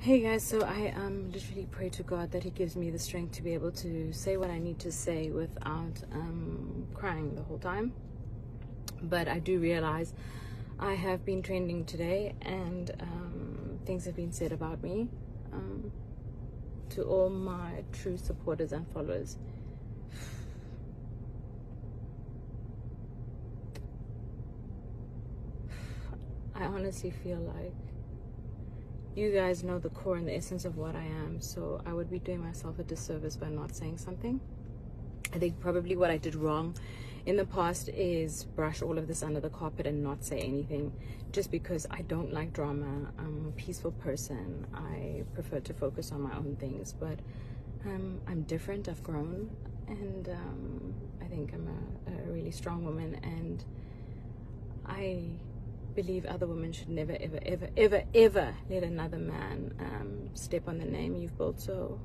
Hey guys, so I literally pray to God that He gives me the strength to be able to say what I need to say without crying the whole time. But I do realize I have been trending today, and things have been said about me to all my true supporters and followers. I honestly feel like you guys know the core and the essence of what I am, so I would be doing myself a disservice by not saying something. I think probably what I did wrong in the past is brush all of this under the carpet and not say anything, just because I don't like drama. I'm a peaceful person. I prefer to focus on my own things, but I'm different. I've grown, and I think I'm a really strong woman, and I believe other women should never ever let another man step on the name you've built, so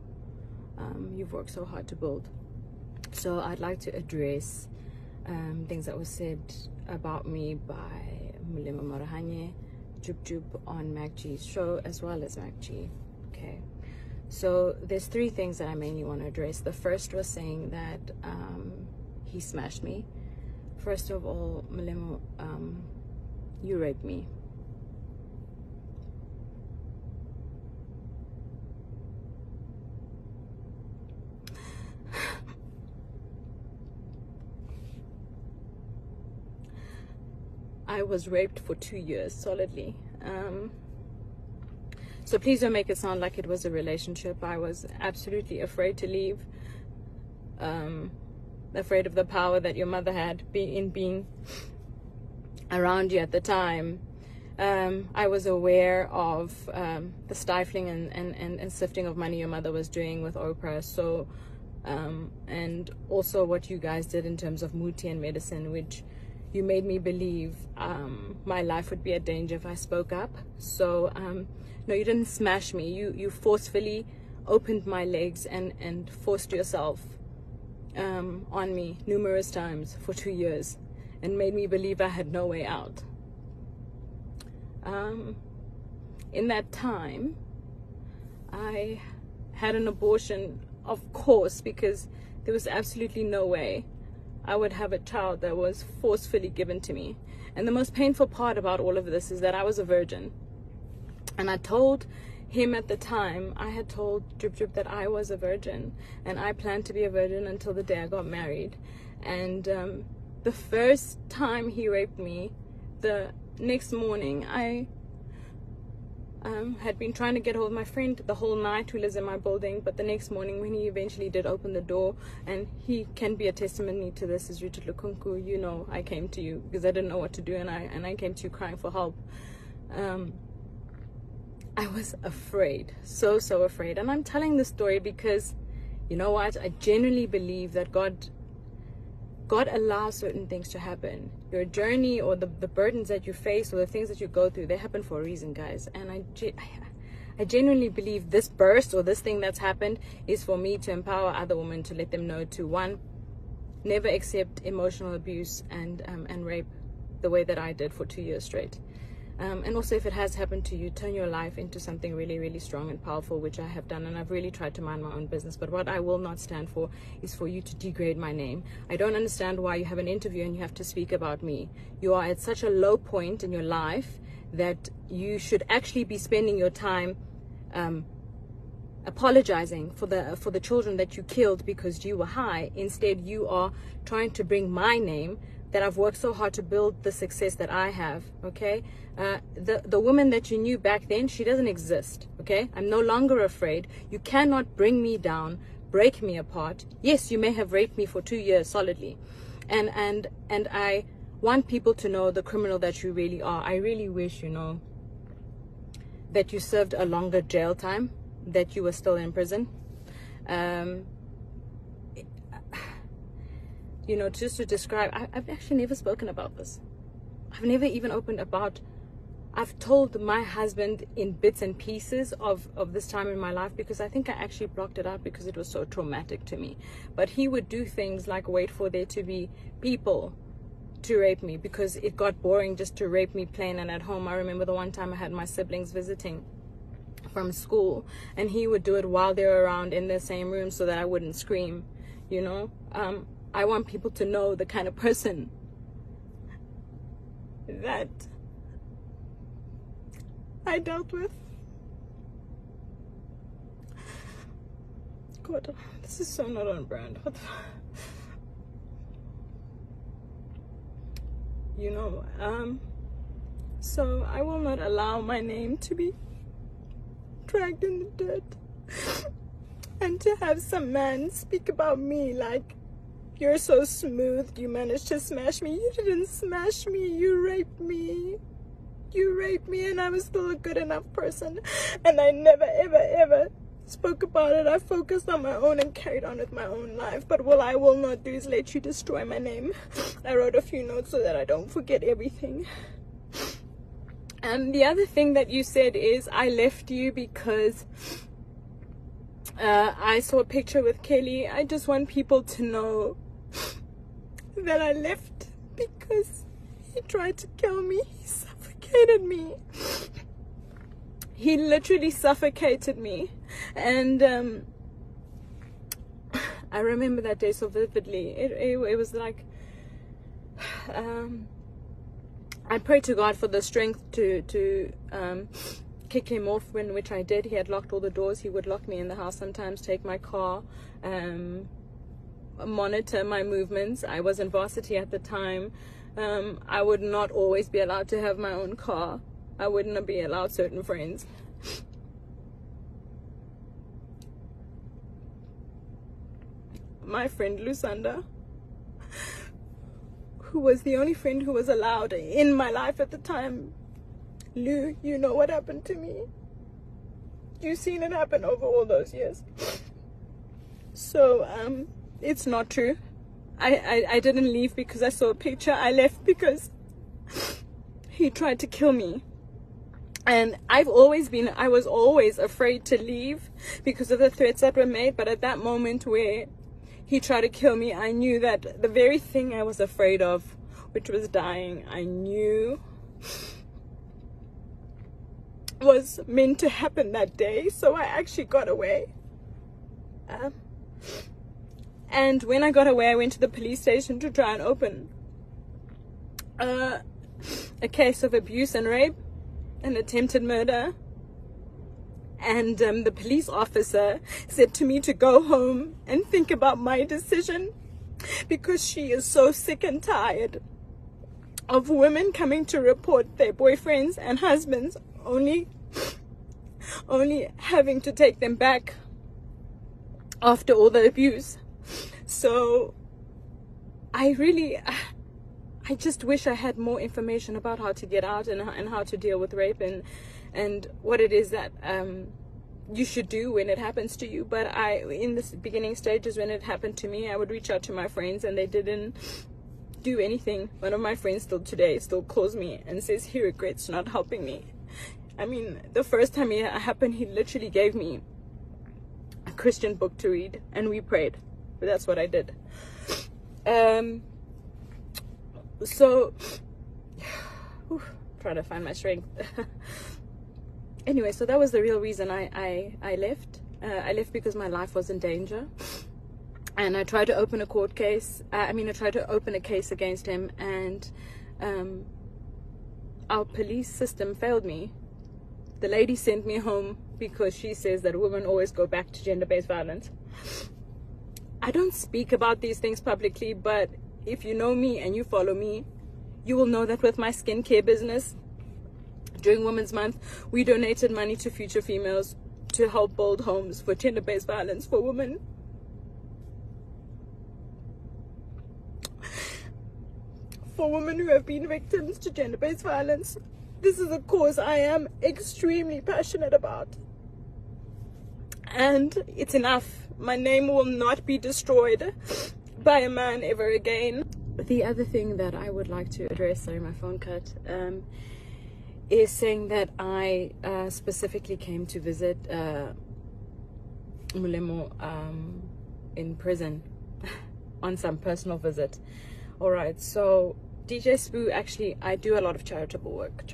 you've worked so hard to build. So I'd like to address things that were said about me by Mulema Morahanye, Jub on MacG's show, as well as MacG. Okay, so there's three things that I mainly want to address. The first was saying that he smashed me. First of all, Mulema, you raped me. I was raped for 2 years solidly. So please don't make it sound like it was a relationship. I was absolutely afraid to leave. Afraid of the power that your mother had in being around you at the time. I was aware of the stifling and sifting of money your mother was doing with Oprah, so and also what you guys did in terms of Muti and medicine, which you made me believe my life would be at danger if I spoke up. So no, you didn't smash me. You forcefully opened my legs and forced yourself on me numerous times for 2 years, and made me believe I had no way out. In that time, I had an abortion, of course, because there was absolutely no way I would have a child that was forcefully given to me. And the most painful part about all of this is that I was a virgin. And I told him at the time, I had told Drip that I was a virgin, and I planned to be a virgin until the day I got married. And the first time he raped me, the next morning, I had been trying to get hold of my friend the whole night who lives in my building, but the next morning when he eventually did open the door, and he can be a testimony to this, is Richard Lukunku, you know, I came to you because I didn't know what to do, and I came to you crying for help. I was afraid, so afraid. And I'm telling this story because, you know what, I genuinely believe that God allows certain things to happen. Your journey or the burdens that you face or the things that you go through, they happen for a reason, guys. And I genuinely believe this burst or this thing that's happened is for me to empower other women, to let them know to, one, never accept emotional abuse and rape the way that I did for 2 years straight. And also, if it has happened to you, turn your life into something really, really strong and powerful, which I have done. And I've really tried to mind my own business. But what I will not stand for is for you to degrade my name. I don't understand why you have an interview and you have to speak about me. You are at such a low point in your life that you should actually be spending your time apologizing for the children that you killed because you were high. Instead, you are trying to bring my name, that I've worked so hard to build the success that I have, okay? The woman that you knew back then, she doesn't exist, okay? I'm no longer afraid. You cannot bring me down, break me apart. Yes, you may have raped me for 2 years solidly. And I want people to know the criminal that you really are. I really wish, you know, that you served a longer jail time, that you were still in prison. You know, just to describe, I've actually never spoken about this. I've never even opened about, I've told my husband in bits and pieces of this time in my life, because I think I actually blocked it out because it was so traumatic to me. But he would do things like wait for there to be people to rape me, because it got boring just to rape me plain and at home. I remember the one time I had my siblings visiting, from school, and he would do it while they were around in the same room so that I wouldn't scream, you know. I want people to know the kind of person that I dealt with. God, this is so not on brand. What the... You know, so I will not allow my name to be dragged in the dirt, and to have some man speak about me like, you're so smooth, you managed to smash me. You didn't smash me, you raped me. You raped me, and I was still a good enough person, and I never ever spoke about it. I focused on my own and carried on with my own life. But what I will not do is let you destroy my name. I wrote a few notes so that I don't forget everything. And the other thing that you said is, I left you because I saw a picture with Kelly. I just want people to know that I left because he tried to kill me. He suffocated me. He literally suffocated me. And I remember that day so vividly. It was like, I prayed to God for the strength to kick him off, which I did. He had locked all the doors. He would lock me in the house sometimes, take my car, monitor my movements. I was in varsity at the time. I would not always be allowed to have my own car. I wouldn't be allowed certain friends. My friend Lusanda, who was the only friend who was allowed in my life at the time. Lou, you know what happened to me. You've seen it happen over all those years. So, it's not true. I didn't leave because I saw a picture. I left because he tried to kill me. And I was always afraid to leave because of the threats that were made. But at that moment where he tried to kill me, I knew that the very thing I was afraid of, which was dying, I knew was meant to happen that day. So I actually got away. And when I got away, I went to the police station to try and open a case of abuse and rape and attempted murder. And the police officer said to me to go home and think about my decision, because she is so sick and tired of women coming to report their boyfriends and husbands only having to take them back after all the abuse. So I just wish I had more information about how to get out and how to deal with rape and what it is that you should do when it happens to you. But in the beginning stages when it happened to me, I would reach out to my friends and they didn't do anything. One of my friends still today calls me and says he regrets not helping me. I mean, the first time it happened, he literally gave me a Christian book to read and we prayed. But that's what I did. So trying to find my strength. Anyway, so that was the real reason I left. I left because my life was in danger, and I tried to open a court case. I tried to open a case against him, and our police system failed me. The lady sent me home because she says that women always go back to gender-based violence. I don't speak about these things publicly, but if you know me and you follow me, you will know that with my skincare business, during Women's Month, we donated money to Future Females to help build homes for gender-based violence for women. For women who have been victims to gender-based violence. This is a cause I am extremely passionate about. And it's enough. My name will not be destroyed by a man ever again. The other thing that I would like to address, sorry, my phone cut, is saying that I specifically came to visit Mulemo in prison on some personal visit. All right, so DJ Spoo, actually, I do a lot of charity work.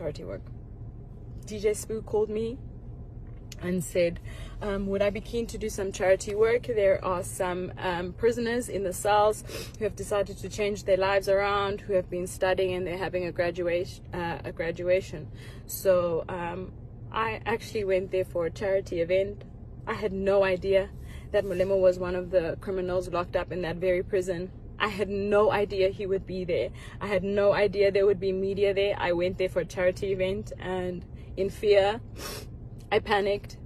DJ Spoo called me and said, would I be keen to do some charity work? There are some prisoners in the cells who have decided to change their lives around, who have been studying, and they're having a graduation. So I actually went there for a charity event. I had no idea that Molemo was one of the criminals locked up in that very prison. I had no idea he would be there. I had no idea there would be media there. I went there for a charity event, and in fear, I panicked.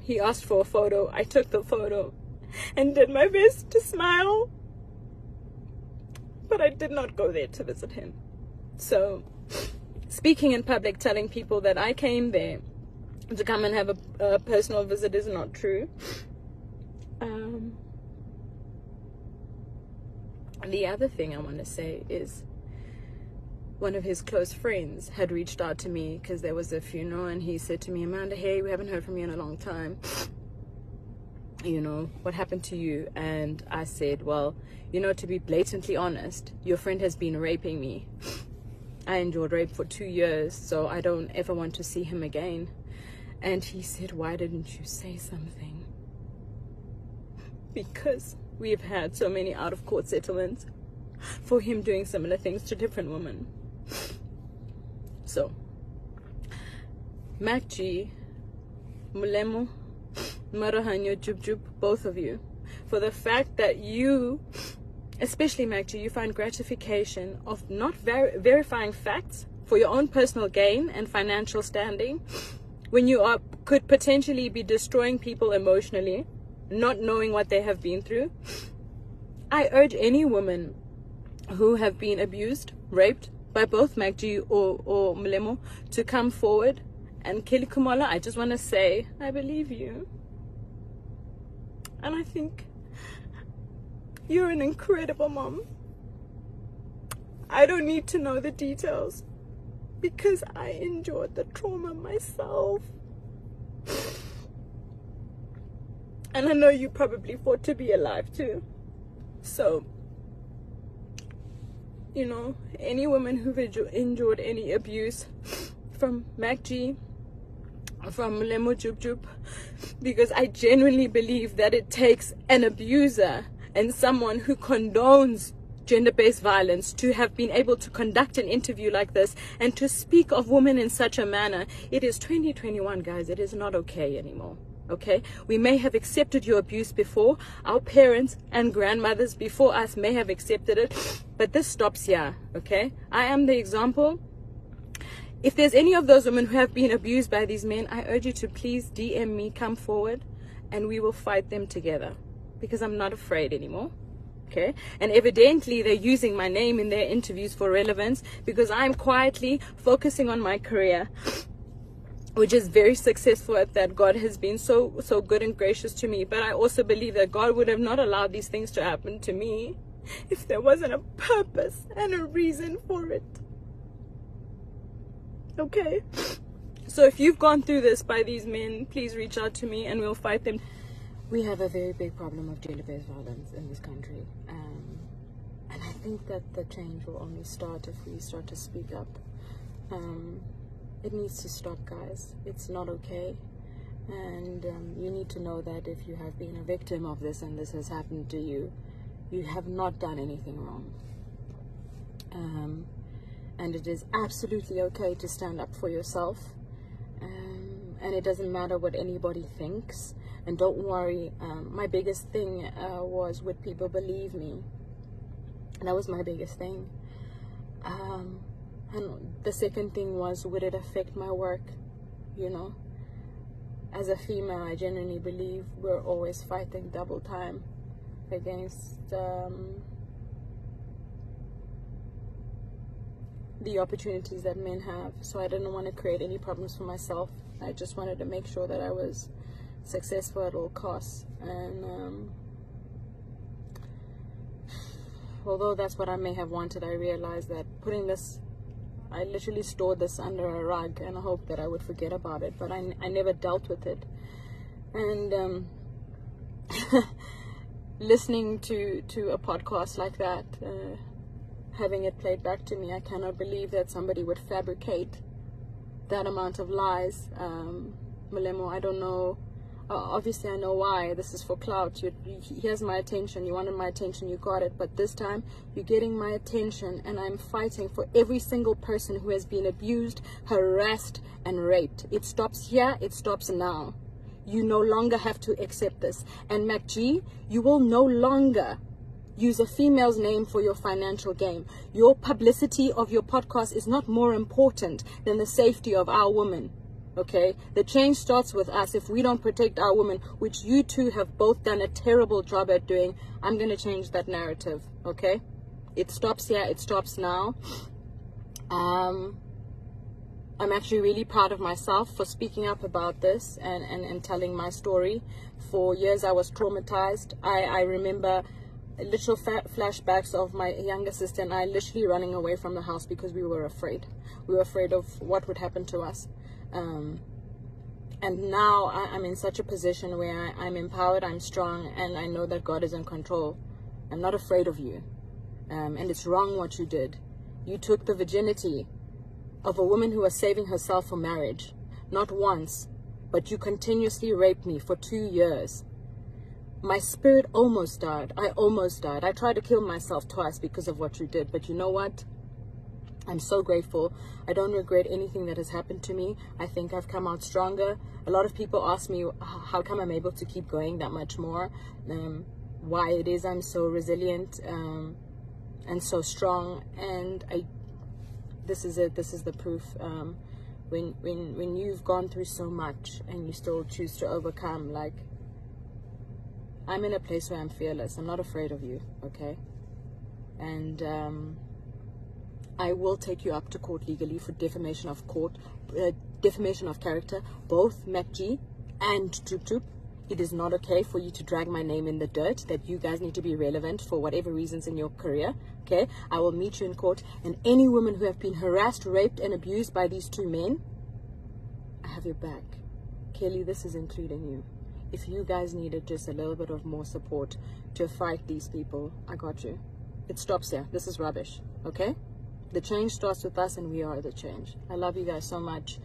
He asked for a photo. I took the photo and did my best to smile. But I did not go there to visit him. So, speaking in public, telling people that I came there to come and have a personal visit is not true. The other thing I want to say is, one of his close friends had reached out to me because there was a funeral, and he said to me, Amanda, hey, we haven't heard from you in a long time. You know, what happened to you? And I said, well, you know, to be blatantly honest, your friend has been raping me. I endured rape for 2 years, so I don't ever want to see him again. And he said, why didn't you say something? Because we've had so many out-of-court settlements for him doing similar things to different women. So, Mac G, Molemo, Marahanyo, Jub, both of you, for the fact that you, especially Mac G, you find gratification of not verifying facts for your own personal gain and financial standing, when you could potentially be destroying people emotionally, not knowing what they have been through. I urge any woman who have been abused, raped by both Magji or Molemo to come forward. And Kelly Kumala, I just want to say, I believe you. And I think you're an incredible mom. I don't need to know the details because I endured the trauma myself. And I know you probably fought to be alive too. So, you know, any woman who've endured any abuse from Magji, from Molemo Jub, because I genuinely believe that it takes an abuser and someone who condones gender-based violence to have been able to conduct an interview like this and to speak of women in such a manner. It is 2021, guys. It is not okay anymore. Okay, we may have accepted your abuse before. Our parents and grandmothers before us may have accepted it, but this stops here. Okay, I am the example. If there's any of those women who have been abused by these men, I urge you to please DM me, come forward, and we will fight them together, because I'm not afraid anymore. Okay, and evidently they're using my name in their interviews for relevance, because I'm quietly focusing on my career, which is very successful at that. God has been so good and gracious to me. But I also believe that God would have not allowed these things to happen to me if there wasn't a purpose and a reason for it. Okay? So if you've gone through this by these men, please reach out to me and we'll fight them. We have a very big problem of gender-based violence in this country. And I think that the change will only start if we start to speak up. It needs to stop, guys. It's not okay. And you need to know that if you have been a victim of this and this has happened to you, you have not done anything wrong. And it is absolutely okay to stand up for yourself. And it doesn't matter what anybody thinks. And don't worry, my biggest thing was, would people believe me? And that was my biggest thing. And the second thing was, would it affect my work? You know, as a female, I genuinely believe we're always fighting double time against the opportunities that men have. So I didn't want to create any problems for myself. I just wanted to make sure that I was successful at all costs. And although that's what I may have wanted, I realized that putting this, I literally stored this under a rug and I hoped that I would forget about it, but I never dealt with it. And listening to a podcast like that, having it played back to me, I cannot believe that somebody would fabricate that amount of lies. Molemo, I don't know obviously I know why. This is for clout. Here's my attention. You wanted my attention, you got it. But this time you're getting my attention, and I'm fighting for every single person who has been abused, harassed, and raped. It stops here. It stops now. You no longer have to accept this. And MacG, you will no longer use a female's name for your financial gain. Your publicity of your podcast is not more important than the safety of our women. Okay, the change starts with us. If we don't protect our women, which you two have both done a terrible job at doing, I'm going to change that narrative. Okay, it stops here. It stops now. I'm actually really proud of myself for speaking up about this and telling my story. For years, I was traumatized. I remember literal flashbacks of my younger sister and I literally running away from the house because we were afraid. We were afraid of what would happen to us. And now I'm in such a position where I'm empowered, I'm strong, and I know that God is in control. I'm not afraid of you. And it's wrong what you did. You took the virginity of a woman who was saving herself for marriage. Not once, but you continuously raped me for 2 years. My spirit almost died. I almost died. I tried to kill myself twice because of what you did. But you know what? I'm so grateful. I don't regret anything that has happened to me. I think I've come out stronger. A lot of people ask me how come I'm able to keep going that much more, why it is I'm so resilient and so strong. And this is it. This is the proof. When you've gone through so much and you still choose to overcome, like, I'm in a place where I'm fearless. I'm not afraid of you, okay? And I will take you up to court legally for defamation of character, both MacG and Troop Troop. It is not okay for you to drag my name in the dirt, that you guys need to be relevant for whatever reasons in your career, okay? I will meet you in court, and any women who have been harassed, raped, and abused by these two men, I have your back. Kelly, this is including you. If you guys needed just a little bit of more support to fight these people, I got you. It stops here. This is rubbish, okay? The change starts with us, and we are the change. I love you guys so much.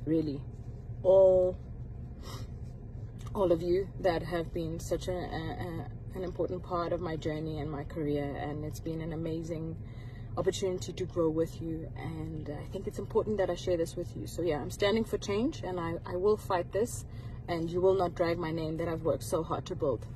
Really, all of you that have been such an important part of my journey and my career, and it's been an amazing opportunity to grow with you, and I think it's important that I share this with you. So yeah, I'm standing for change, and I will fight this, and you will not drag my name that I've worked so hard to build.